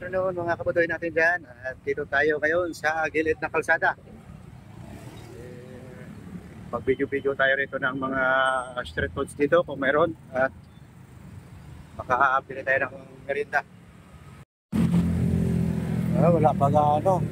afternoon mga kabudoy natin dyan. At dito tayo ngayon sa gilid ng kalsada. Mag-video-video tayo rito ng mga street foods dito kung meron. At makakapili tayo ng merinda. Wala pa ano.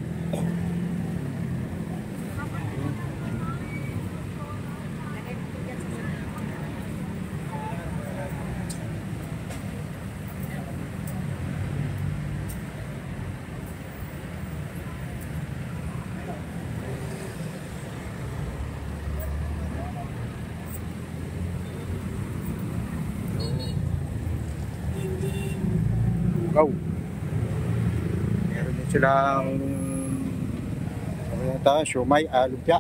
Go. Meron din silang siomay, lumpia.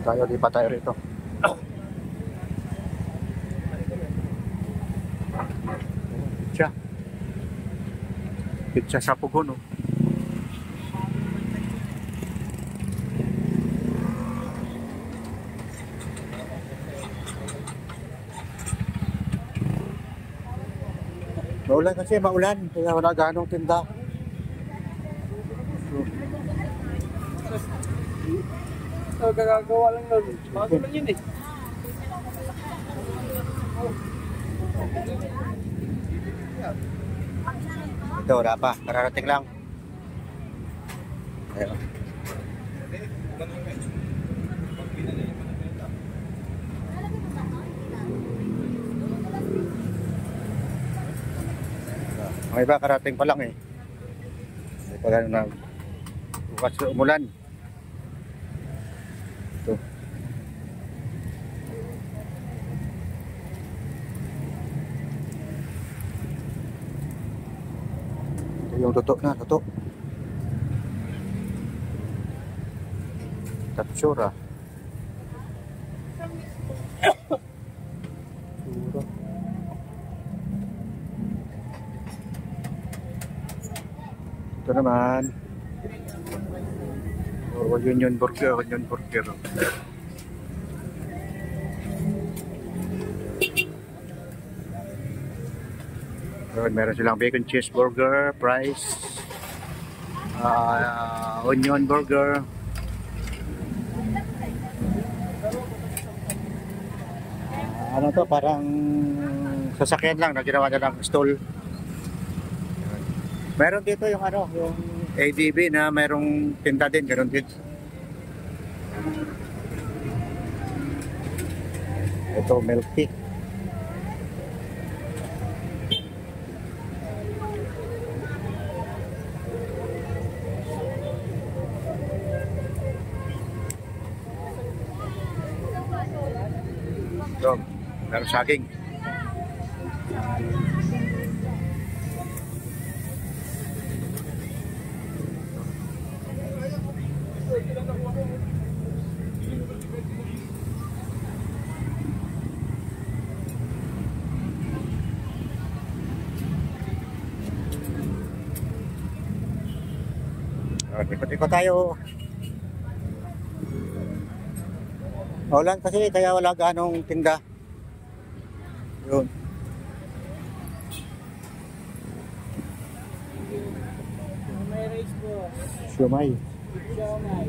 Lipat tayo rito. Pizza. Pizza sa Pugon, oh. Maulan kasi, maulan. Kaya wala ganong tinda. Gagawa lang nun. Bago lang yun eh. Ito, wala pa. Kararating lang. Ayun. Ang iba, karating pa lang eh. Hindi pa gano'n na bukas umulan. Ito. Ito yung tutok na, tutok. Tatsura. Ito naman. Onion burger, onion burger. Meron silang bacon cheeseburger, fries, onion burger. Ano to, parang sasakyan lang na ginawa na ng stall. Meron dito yung ano, yung ADB na merong tinda din, ganoon din. Ito, milk tea. Ito, meron saging. Ikot-ikot tayo. Maulan kasi kaya wala ganong tinda. Yun. May rice po. Siomay. Siomay.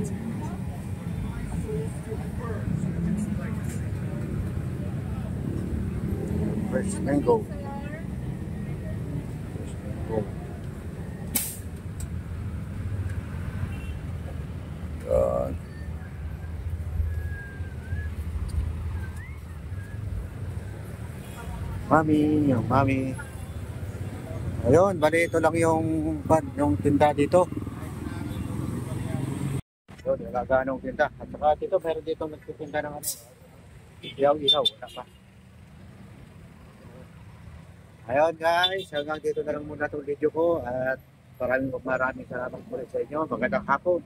Fresh mango. Yan. Mami. Ayun, bali ito lang yung tinda dito. Yun, nagaganong tinda. At saka dito, meron dito nagtitinda ng ano. Ihaw-ihaw, wala pa. Ayun guys, hanggang dito na lang muna itong video ko. At maraming salamat muli sa inyo. Magandang hapon.